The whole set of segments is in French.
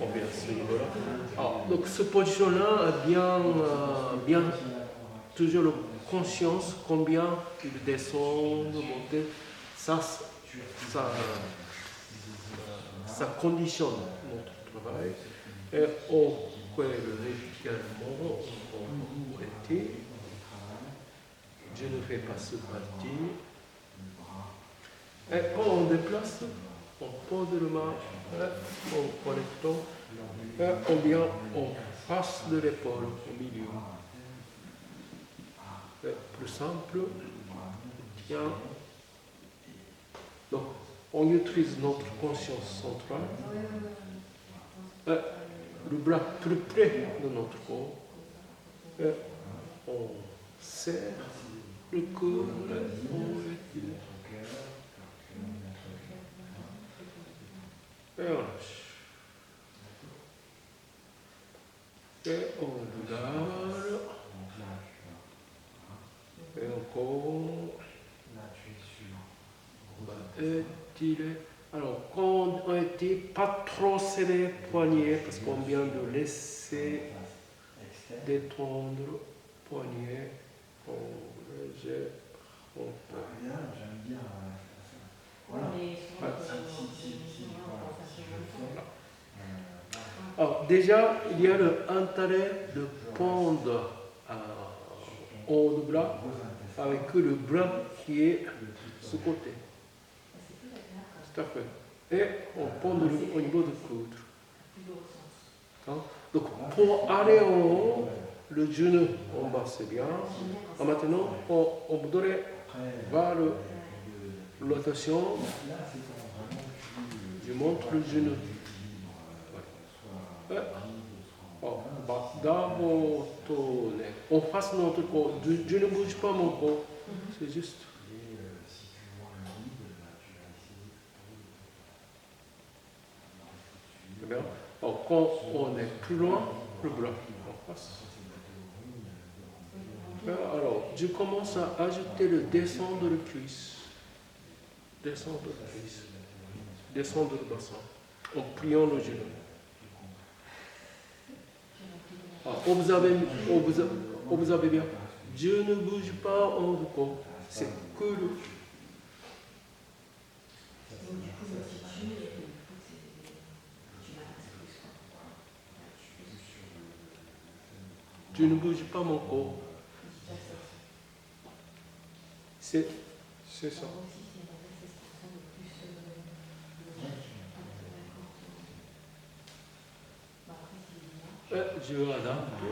on bien suivre. Alors, donc ce position-là a bien toujours conscience combien il descend, monter, ça conditionne notre travail. Et on peut également on était, je ne fais pas ce parti. Et quand on déplace, on pose le main, on connecte, et on passe de l'épaule au milieu. Et plus simple, tiens. Donc, on utilise notre conscience centrale, le bras plus près de notre corps, et on serre le corps, on étire. Et on lâche. Et on regarde. Et encore. On va étirer. Alors, quand on étire, pas trop serrer les poignets, parce qu'on vient de laisser détendre le poignet. On léger. On peut. J'aime bien. Alors, déjà, il y a l'intérêt de prendre en haut du bras avec le bras qui est ce côté. Tout à fait. Et on prend au niveau du coude. Donc, pour aller en haut, le genou en bas, c'est bien. Maintenant, on voudrait voir l'rotation. Je montre le genou. D'abord, on fasse notre corps. Je ne bouge pas mon corps. C'est juste. C'est bien. Alors, quand on est plus loin, le bras en face. Alors, je commence à ajouter le descendre de cuisse. Descendre de cuisse. Descendre le bassin. En pliant le genou. Observez bien. Je ne bouge pas en corps. C'est que le. Je ne bouge pas mon corps. C'est ça. Je adapte.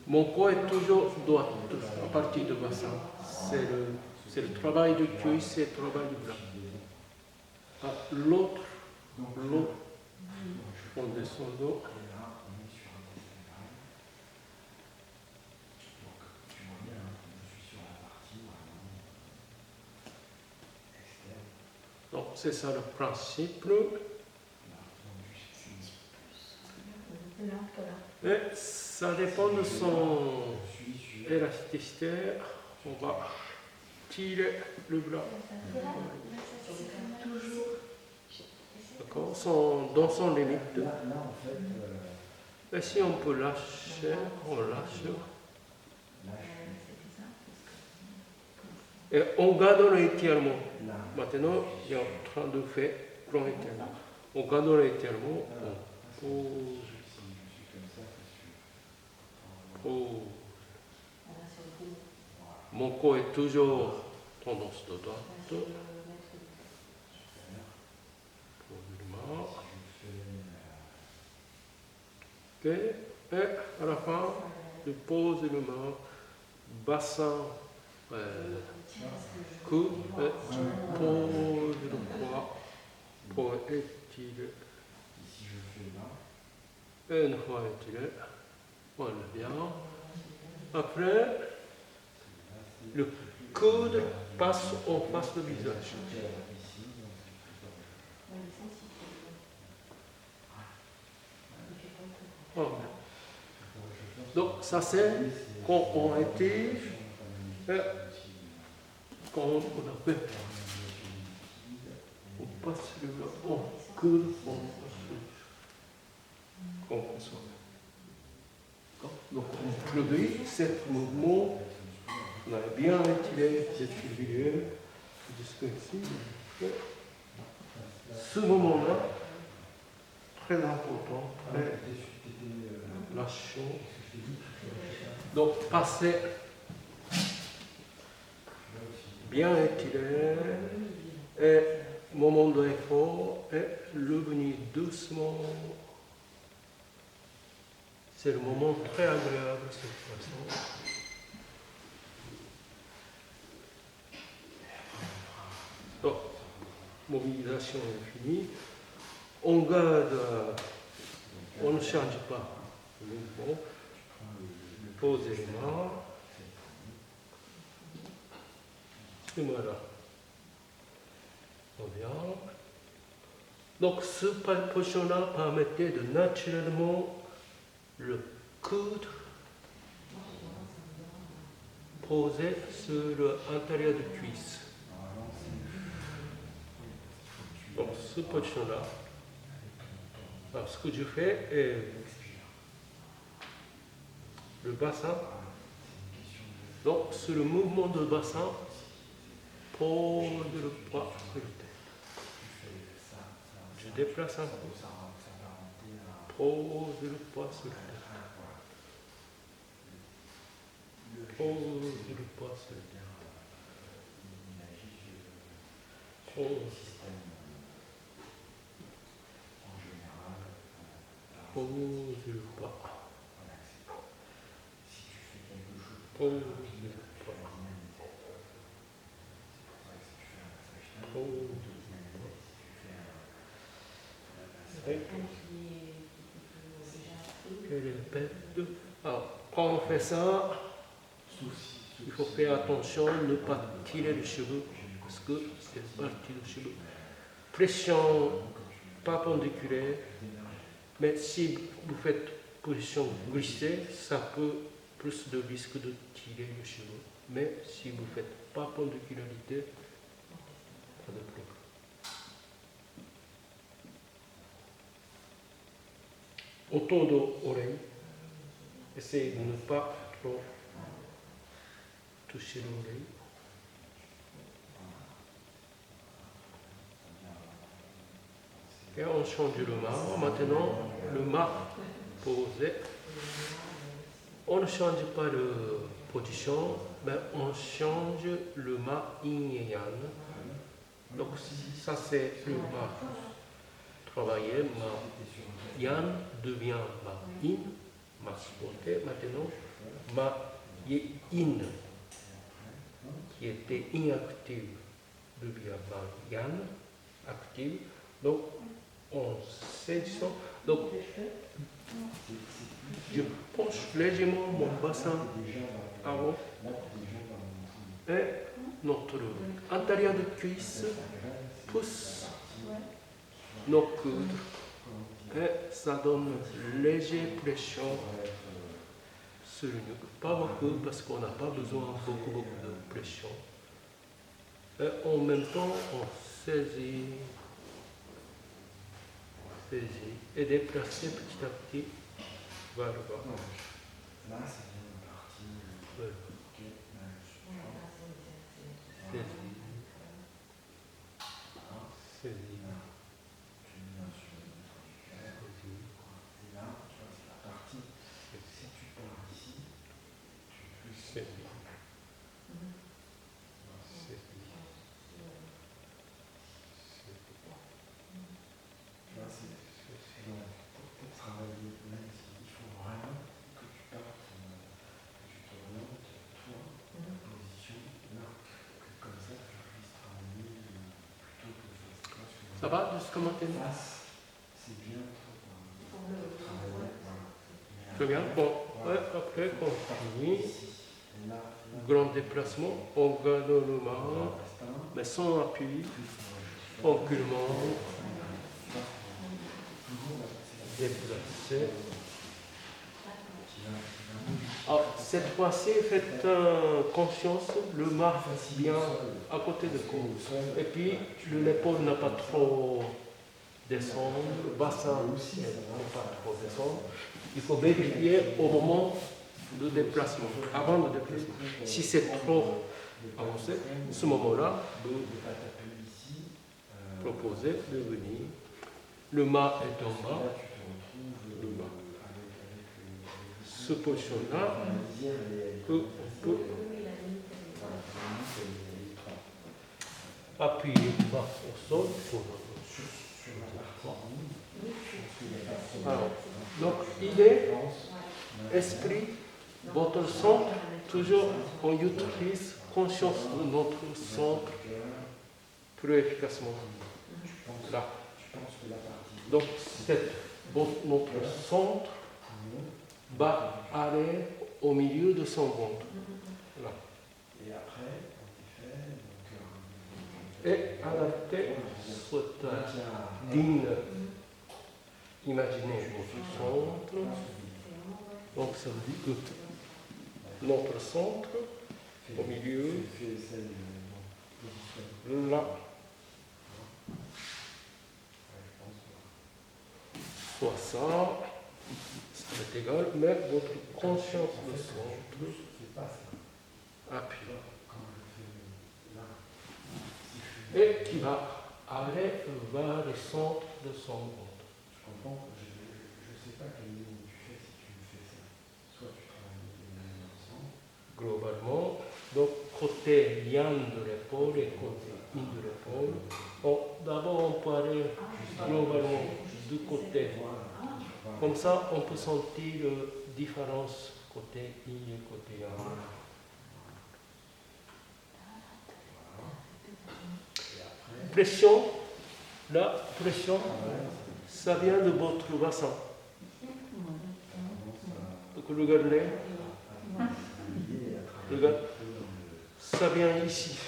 Mon corps est toujours droit à partir du bassin. C'est le travail de cuisse, c'est le travail du bras. L'autre, on descend d'eau. Donc, c'est ça le principe. Et ça dépend de son élasticité. On va tirer le bras. D'accord, dans son limite. Et si on peut lâcher, on lâche. Et on garde l'étirement. Maintenant, il est en train de faire grand étirement. On garde l'étirement. Mon corps est toujours tendance de droite. Ok. Et à la fin, je pose le main, bassin, coude, et je pose le poids pour étirer. Et une fois étiré, on le vient. Après, le coude passe en face du visage. Oh. Donc, ça c'est quand on étire. quand on a fait, on passe le bras, on coule, on passe le bras. Donc on produit ce mouvement, on a bien étiré cette figure jusqu'ici. Ce moment-là, très important, très lâchant. Donc passer bien étiré et moment d'effort et revenir doucement. C'est le moment très agréable de cette façon. Donc, mobilisation est finie. On garde, on ne change pas le mouvement. Posez les mains. Et voilà. On vient. Donc, ce position-là permettait de naturellement le coude posé sur l'intérieur de cuisse. Donc, ce position-là, ce que je fais est le bassin. Donc, sur le mouvement de bassin, pose le poids sur le tête. Je déplace un peu. Pose le poids sur le tête. Pose le poids sur le tête. Pose. Pose le poids. Pose le poids. Pose. Alors, quand on fait ça, il faut faire attention de ne pas tirer les cheveux, parce que c'est partie du cheveu. Pression perpendiculaire, mais si vous faites position glissée, ça peut plus de risque de tirer les cheveux. Mais si vous faites perpendicularité, pas de problème. Autour de l'oreille, essayez de ne pas trop toucher l'oreille. Et on change le mât. Maintenant, le mât posé. On ne change pas de position, mais on change le mât yin et yang. Donc ça c'est le mât travaillé, mât yang devient mât yin, mât spoté. Maintenant, mât yin, qui était inactive, devient mât yang, active. Donc, on saisissant. Donc, je penche légèrement mon bassin avant et notre intérieur de cuisse pousse nos coudes et ça donne une légère pression sur le nuque. Pas beaucoup parce qu'on n'a pas besoin beaucoup de pression. Et en même temps, on saisit et déplacer petit à petit vers le bas. Là, ça vient de partie. Saisie. Et là, tu vois, c'est la partie. Si tu pars d'ici, tu peux saisir. Pour travailler, même il faut vraiment que tu partes, que tu te remontes, toi, ta position, là, que comme ça tu puisses travailler plutôt que face. Ça va jusqu'à maintenant? C'est bien pour travailler. Très bien. Bon, ouais, après, on finit. Grand déplacement, on garde le main, mais sans appui, enculement. Déplacer. Alors, Cette fois-ci, faites conscience, le mât bien à côté du corps. Et puis, l'épaule n'a pas trop descendre, le bassin ne pas trop descendre. Il faut vérifier au moment de déplacement, avant le déplacement. Si c'est trop avancé, à ce moment-là, vous proposez de venir. Le mât est en bas. Le mât. Ce position-là, on peut appuyer le bas au sol pour alors, donc, idée, esprit, votre centre, toujours on utilise conscience de notre centre plus efficacement. Là. Donc, notre centre va aller au milieu de son ventre. Là. Et adapter cette ligne. Imaginez votre centre. Donc, ça veut dire que notre centre, au milieu, là, soit ça, c'est égal, mais votre conscience de centre appuie. Et qui va aller vers le centre de son ventre. Je ne sais pas quelle ligne tu fais si tu me fais ça. Soit tu travailles les mains ensemble. Globalement, donc côté yang de l'épaule et côté yin de l'épaule. Bon, d'abord, on peut aller globalement du côté. Comme ça, on peut sentir la différence côté yin et côté yang. Pression, la pression, ça vient de votre bassin. Donc regardez, regarde, ça vient ici.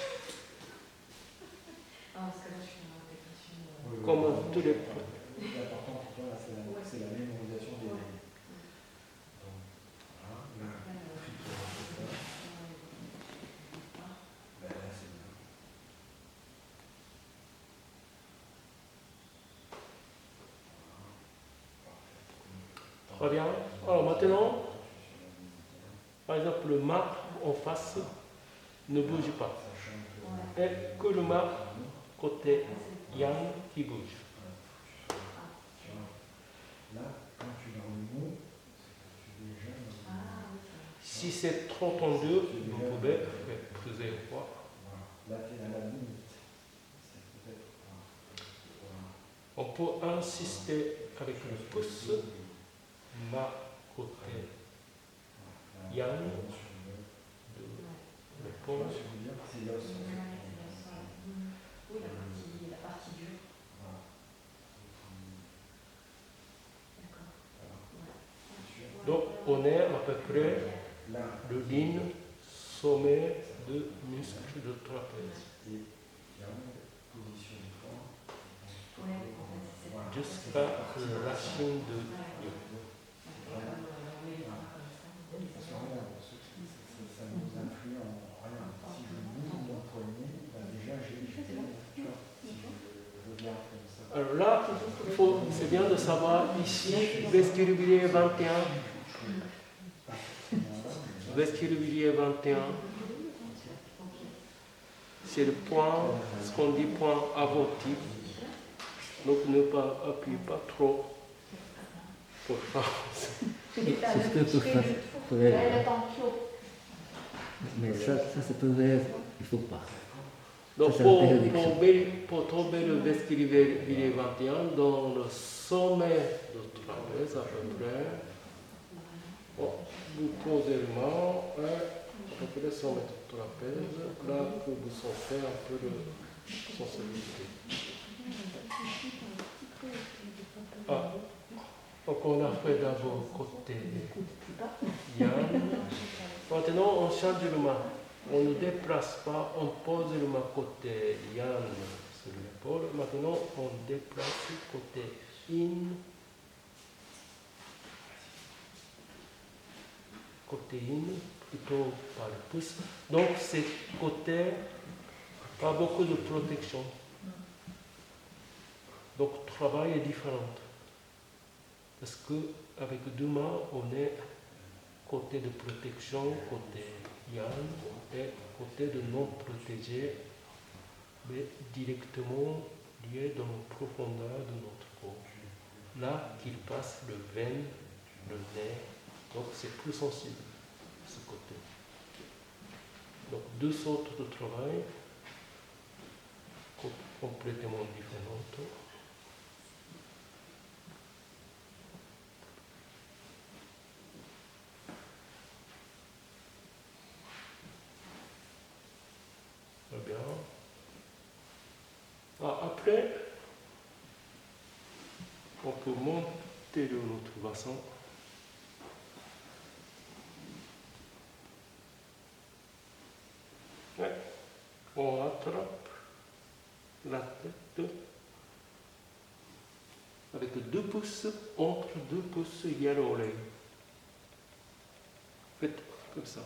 Comme tous les points. L'important pour toi, c'est la mémorisation des lignes. Très bien. Alors maintenant, par exemple, le mât en face ne bouge pas. Et que le mât côté yang qui bouge. Là, quand tu es dans le mot, c'est que tu es déjà. Si c'est trop tendu, vous pouvez faire plusieurs fois. Là, tu es à la limite. On peut insister avec le pouce, mât côté yang de l'épaule. C'est l'os. Oui, la partie dure. Donc on est à peu près le ligne sommet de muscle de trapèze. Jusqu'à la racine de Dieu. Ça nous influe en rien. Si je bouge mon poignet, déjà j'ai si je regarde comme ça. Alors là, c'est bien de savoir ici, vestibulier 21. Vestibulier 21. C'est le point, ce qu'on dit point avortif. Donc ne pas appuyer pas trop pour C'est ce que pour faire. Mais ça c'est pour faire, il ne faut pas. Donc pour tomber le vestibulier 21 dans le sommet de trapèze à peu près, bon, vous posez le main à peu près le sommet de trapèze, là que vous sentez un peu de sensibilité. Ah, donc on a fait d'abord côté yang. Maintenant on change le main. On ne déplace pas, on pose le main côté yang sur l'épaule. Maintenant on déplace côté yin. côté in, plutôt par le pouce. Donc, ces côtés, pas beaucoup de protection. Donc, le travail est différent. Parce qu'avec deux mains, on est côté de protection, côté yang, et côté de non protégé, mais directement lié dans la profondeur de notre corps. Là qu'il passe le veine, le nez, donc c'est plus sensible, ce côté. Donc deux sortes de travail complètement différentes. Très bien. Après, on peut monter de notre bassin. Ouais. On attrape la tête avec 2 pouces. Entre 2 pouces, il y a l'oreille. Faites comme ça.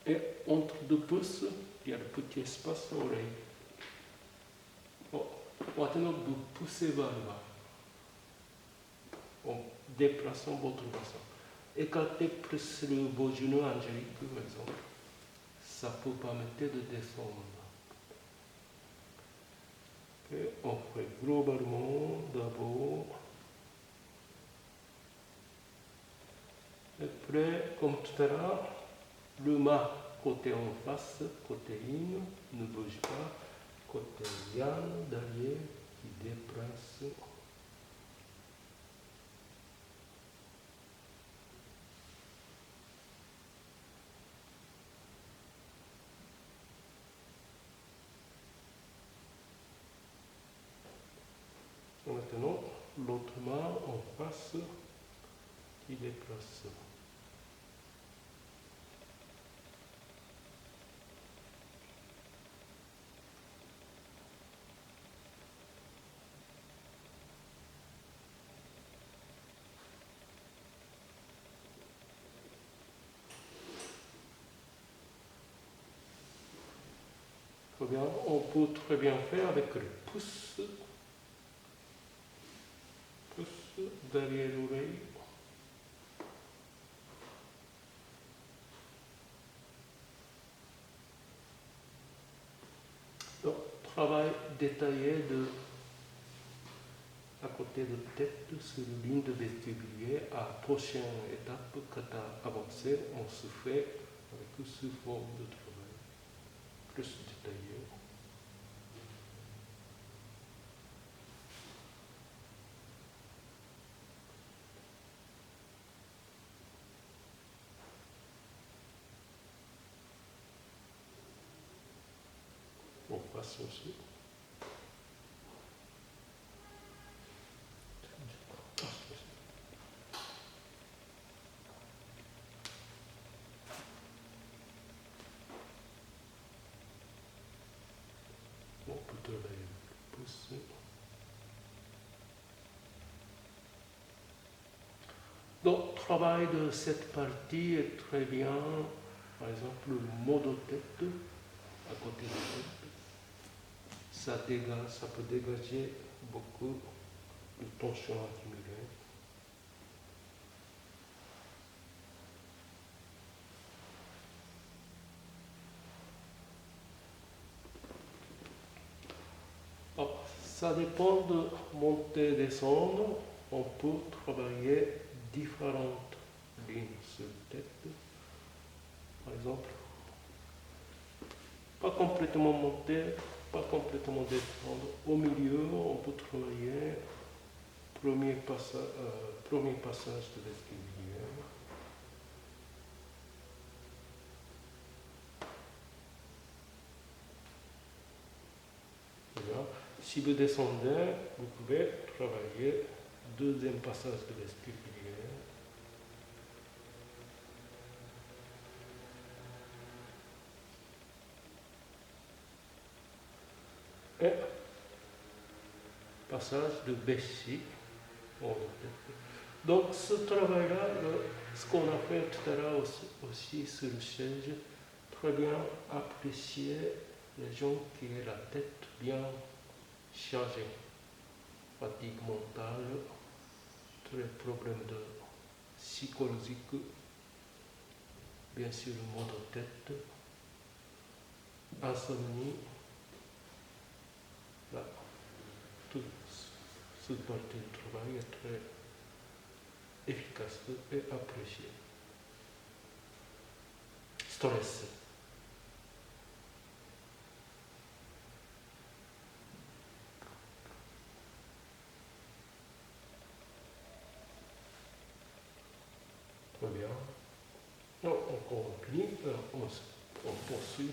Et entre 2 pouces, il y a le petit espace oreille. Bon, maintenant, vous poussez vers le bas en déplaçant votre bassin. Écartez plus vos genoux angéliques, par exemple. Ça peut permettre de descendre. Et on fait globalement d'abord. Et après, comme tout à l'heure, le mât côté en face, côté in, ne bouge pas. Côté yang derrière qui déplace. Maintenant, l'autre main en face qui déplace. Très bien. On peut très bien faire avec le pouce. Pouce derrière l'oreille. Donc, travail détaillé à côté de tête sur une ligne de vestibulier. À la prochaine étape, quand à avancer, on se fait avec ce forme de travail plus détaillé. On passe aussi. On peut travailler le pouce. Donc, le travail de cette partie est très bien. Par exemple, le mode tête, à côté de la tête, ça peut dégager beaucoup de tension accumulée. Alors, ça dépend de monter et descendre. On peut travailler différentes lignes sur la tête. Par exemple, pas complètement monter, pas complètement descendre. Au milieu, on peut travailler premier passage de vestibulier. Si vous descendez, vous pouvez travailler deuxième passage de vestibulier. Et passage de vessie. Donc ce travail-là, ce qu'on a fait tout à l'heure aussi sur le siège, très bien apprécier les gens qui ont la tête bien chargée, fatigue mentale, tous les problèmes psychologiques, bien sûr le mal de tête, insomnie, là, toute cette partie du travail est très efficace et appréciée. Stress. Très bien. Non, on continue, on poursuit.